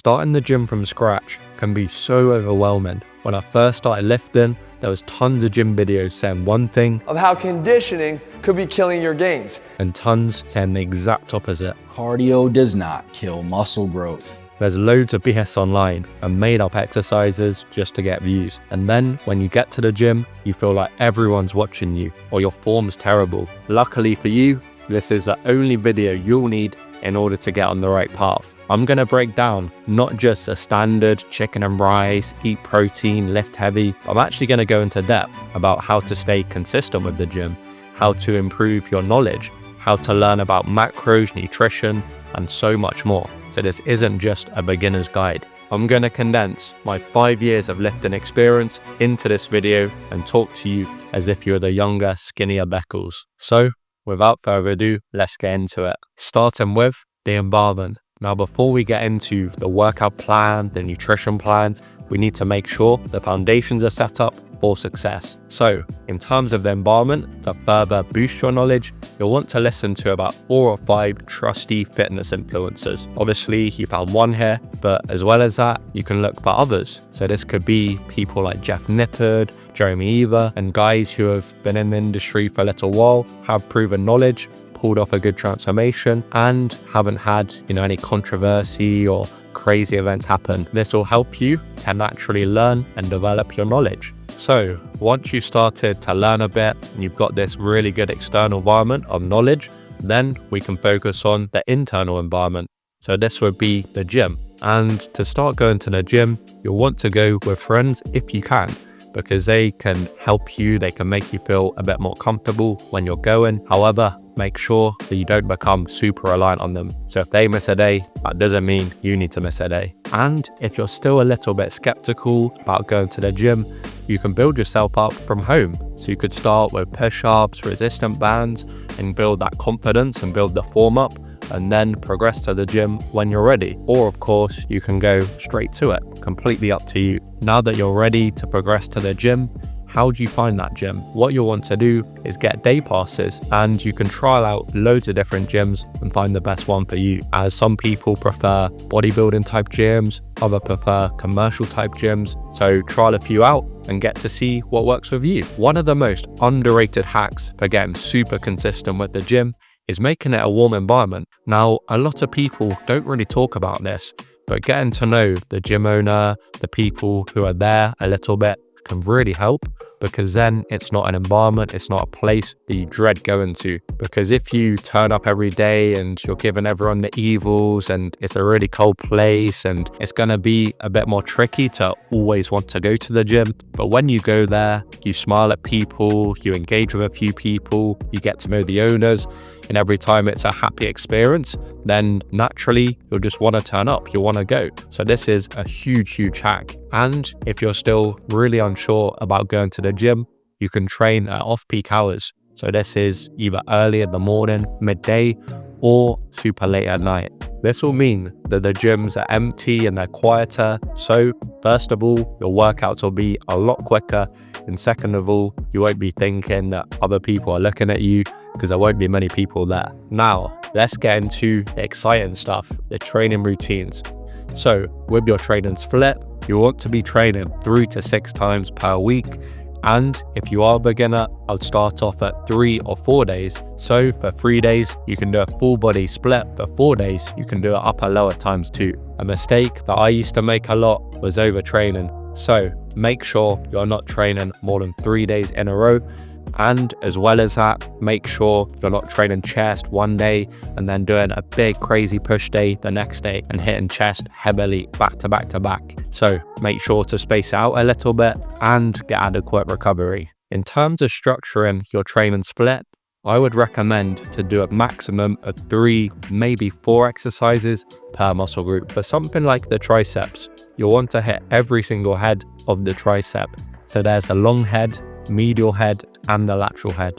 Starting the gym from scratch can be so overwhelming. When I first started lifting, there was tons of gym videos saying one thing of how conditioning could be killing your gains, and tons saying the exact opposite. Cardio does not kill muscle growth. There's loads of BS online and made up exercises just to get views. And then when you get to the gym, you feel like everyone's watching you or your form's terrible. Luckily for you, this is the only video you'll need in order to get on the right path. I'm going to break down not just a standard chicken and rice, eat protein, lift heavy. I'm actually going to go into depth about how to stay consistent with the gym, how to improve your knowledge, how to learn about macros, nutrition, and so much more. So this isn't just a beginner's guide. I'm going to condense my 5 years of lifting experience into this video and talk to you as if you're the younger, skinnier Beckles. So without further ado, let's get into it. Starting with the environment. Now, before we get into the workout plan, the nutrition plan, we need to make sure the foundations are set up for success. So in terms of the environment, to further boost your knowledge, you'll want to listen to about 4 or 5 trusty fitness influencers. Obviously, you found one here, but as well as that, you can look for others. So this could be people like Jeff Nippard, Jeremy Eva, and guys who have been in the industry for a little while, have proven knowledge, pulled off a good transformation, and haven't had, any controversy or crazy events happen. This will help you to naturally learn and develop your knowledge. So once you've started to learn a bit and you've got this really good external environment of knowledge, then we can focus on the internal environment. So this would be the gym. And to start going to the gym, you'll want to go with friends if you can, because they can help you, they can make you feel a bit more comfortable when you're going. However, make sure that you don't become super reliant on them. So if they miss a day, that doesn't mean you need to miss a day. And if you're still a little bit skeptical about going to the gym, you can build yourself up from home. So you could start with push-ups, resistant bands, and build that confidence and build the form up, and then progress to the gym when you're ready. Or of course, you can go straight to it, completely up to you. Now that you're ready to progress to the gym, how do you find that gym? What you'll want to do is get day passes, and you can trial out loads of different gyms and find the best one for you. As some people prefer bodybuilding type gyms, others prefer commercial type gyms. So trial a few out and get to see what works with you. One of the most underrated hacks for getting super consistent with the gym is making it a warm environment. Now, a lot of people don't really talk about this, but getting to know the gym owner, the people who are there a little bit, can really help, because then it's not an environment, it's not a place that you dread going to. Because if you turn up every day and you're giving everyone the evils and it's a really cold place, and it's going to be a bit more tricky to always want to go to the gym. But when you go there, you smile at people, you engage with a few people, you get to know the owners, and every time it's a happy experience, then naturally you'll just want to turn up, you'll want to go. So this is a huge hack. And if you're still really unsure about going to the gym, you can train at off-peak hours. So this is either early in the morning, midday, or super late at night. This will mean that the gyms are empty and they're quieter. So first of all, your workouts will be a lot quicker. And second of all, you won't be thinking that other people are looking at you, because there won't be many people there. Now, let's get into the exciting stuff, the training routines. So with your training split, you want to be training 3 to 6 times per week. And if you are a beginner, I'll start off at 3 or 4 days. So for 3 days, you can do a full body split. For 4 days, you can do it upper lower times 2. A mistake that I used to make a lot was overtraining. So make sure you're not training more than 3 days in a row. And as well as that, make sure you're not training chest one day and then doing a big crazy push day the next day and hitting chest heavily back to back to back. So make sure to space out a little bit and get adequate recovery. In terms of structuring your training split, I would recommend to do a maximum of 3, maybe 4 exercises per muscle group. For something like the triceps, you'll want to hit every single head of the tricep. So there's a long head, medial head, and the lateral head.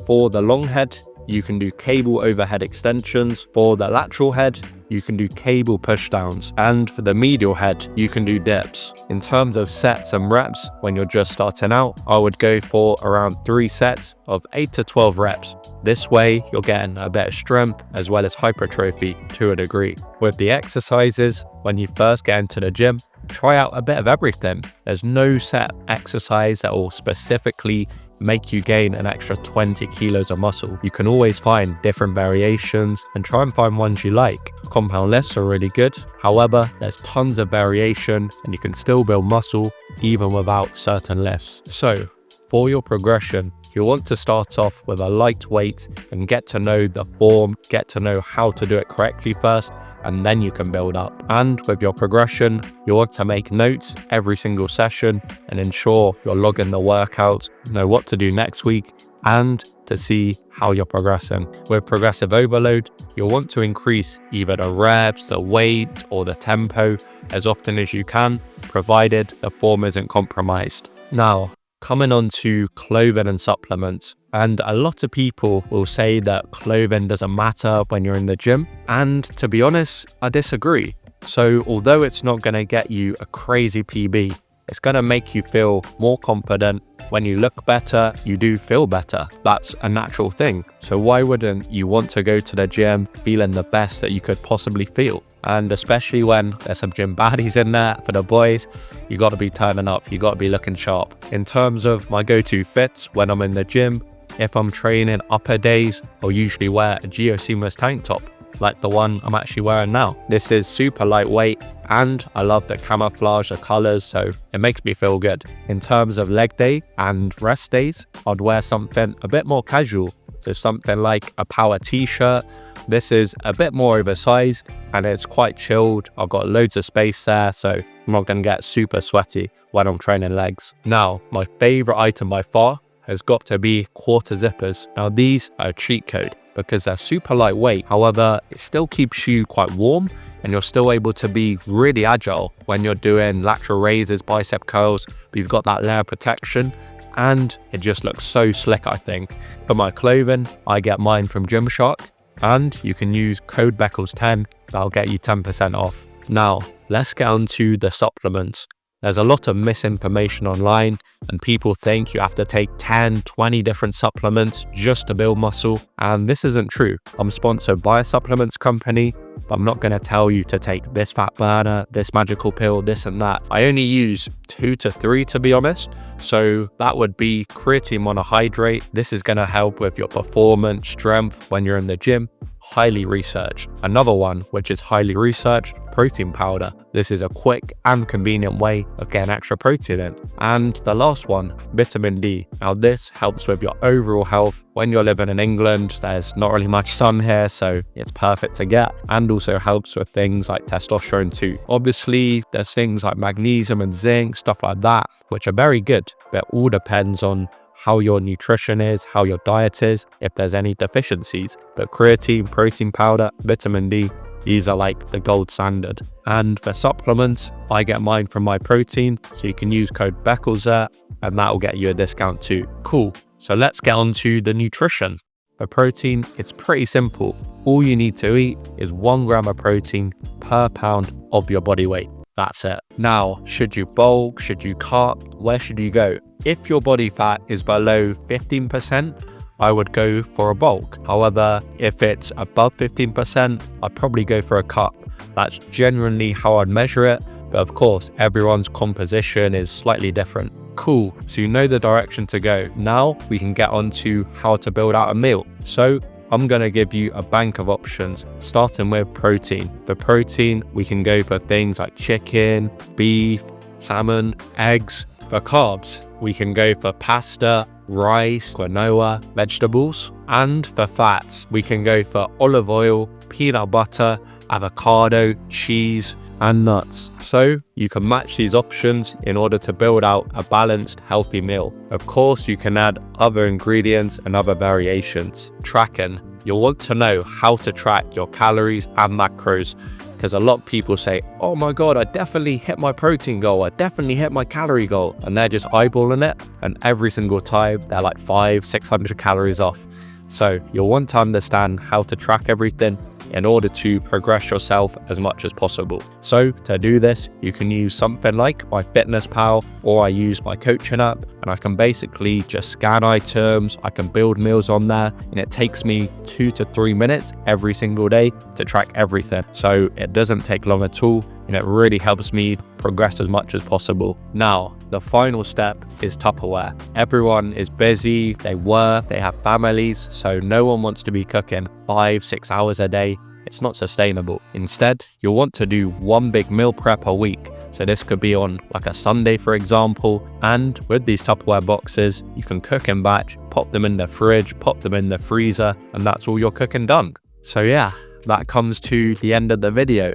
For the long head, you can do cable overhead extensions. For the lateral head, you can do cable pushdowns, and for the medial head, you can do dips. In terms of sets and reps, when you're just starting out, I would go for around 3 sets of 8 to 12 reps. This way, you're getting a better strength as well as hypertrophy to a degree. With the exercises, when you first get into the gym, try out a bit of everything. There's no set exercise that will specifically make you gain an extra 20 kilos of muscle. You can always find different variations and try and find ones you like. Compound lifts are really good. However, there's tons of variation and you can still build muscle even without certain lifts. So for your progression, you'll want to start off with a light weight and get to know the form, get to know how to do it correctly first, and then you can build up. And with your progression, you want to make notes every single session and ensure you're logging the workouts, know what to do next week, and to see how you're progressing. With progressive overload, you'll want to increase either the reps, the weight, or the tempo as often as you can, provided the form isn't compromised. Now, coming on to clothing and supplements. And a lot of people will say that clothing doesn't matter when you're in the gym. And to be honest, I disagree. So although it's not going to get you a crazy PB, it's going to make you feel more confident. When you look better, you do feel better. That's a natural thing. So why wouldn't you want to go to the gym feeling the best that you could possibly feel? And especially when there's some gym baddies in there for the boys, you got to be turning up, you got to be looking sharp. In terms of my go-to fits when I'm in the gym, if I'm training upper days, I'll usually wear a Geoseamless tank top, like the one I'm actually wearing now. This is super lightweight and I love the camouflage, the colors, so it makes me feel good. In terms of leg day and rest days, I'd wear something a bit more casual. So something like a power t-shirt. This is a bit more oversized and it's quite chilled. I've got loads of space there, so I'm not going to get super sweaty when I'm training legs. Now, my favorite item by far has got to be quarter zippers. Now, these are a cheat code because they're super lightweight. However, it still keeps you quite warm and you're still able to be really agile when you're doing lateral raises, bicep curls, but you've got that layer of protection and it just looks so slick, I think. For my clothing, I get mine from Gymshark. And you can use code Beckles10, that'll get you 10% off. Now, let's get on to the supplements. There's a lot of misinformation online and people think you have to take 10, 20 different supplements just to build muscle. And this isn't true. I'm sponsored by a supplements company, but I'm not going to tell you to take this fat burner, this magical pill, this and that. I only use 2 to 3 to be honest. So that would be creatine monohydrate. This is going to help with your performance, strength when you're in the gym. Highly researched. Another one, which is highly researched, protein powder. This is a quick and convenient way of getting extra protein in. And the last one, vitamin D. Now this helps with your overall health. When you're living in England, there's not really much sun here, so it's perfect to get, and also helps with things like testosterone too. Obviously, there's things like magnesium and zinc, stuff like that, which are very good, but it all depends on how your nutrition is, how your diet is, if there's any deficiencies. But creatine, protein powder, vitamin D, these are like the gold standard. And for supplements, I get mine from MyProtein, so you can use code Beckles there, and that will get you a discount too. Cool. So let's get on to the nutrition. For protein, it's pretty simple. All you need to eat is 1 gram of protein per pound of your body weight. That's it. Now, should you bulk? Should you cut? Where should you go? If your body fat is below 15%, I would go for a bulk. However, if it's above 15%, I'd probably go for a cut. That's generally how I'd measure it. But of course, everyone's composition is slightly different. Cool, so you know the direction to go. Now we can get on to how to build out a meal. So I'm going to give you a bank of options, starting with protein. For protein, we can go for things like chicken, beef, salmon, eggs. For carbs, we can go for pasta, rice, quinoa, vegetables. And for fats, we can go for olive oil, peanut butter, avocado, cheese, and nuts. So you can match these options in order to build out a balanced, healthy meal. Of course, you can add other ingredients and other variations. Tracking. You'll want to know how to track your calories and macros, because a lot of people say, oh my God, I definitely hit my protein goal, I definitely hit my calorie goal, and they're just eyeballing it, and every single time they're like 500-600 calories off. So you'll want to understand how to track everything in order to progress yourself as much as possible. So to do this, you can use something like MyFitnessPal, or I use my coaching app, and I can basically just scan items, I can build meals on there, and it takes me 2 to 3 minutes every single day to track everything. So it doesn't take long at all, and it really helps me progress as much as possible. Now, the final step is Tupperware. Everyone is busy, they work, they have families, so no one wants to be cooking 5-6 hours a day. It's not sustainable. Instead, you'll want to do one big meal prep a week. So this could be on like a Sunday, for example. And with these Tupperware boxes, you can cook in batch, pop them in the fridge, pop them in the freezer, and that's all your cooking done. So yeah, that comes to the end of the video.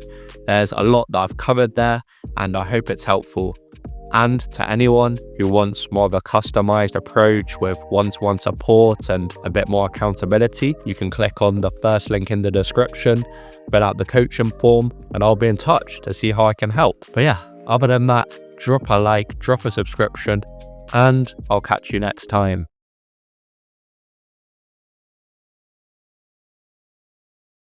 There's a lot that I've covered there, and I hope it's helpful. And to anyone who wants more of a customized approach with one-to-one support and a bit more accountability, you can click on the first link in the description, fill out the coaching form, and I'll be in touch to see how I can help. But yeah, other than that, drop a like, drop a subscription, and I'll catch you next time.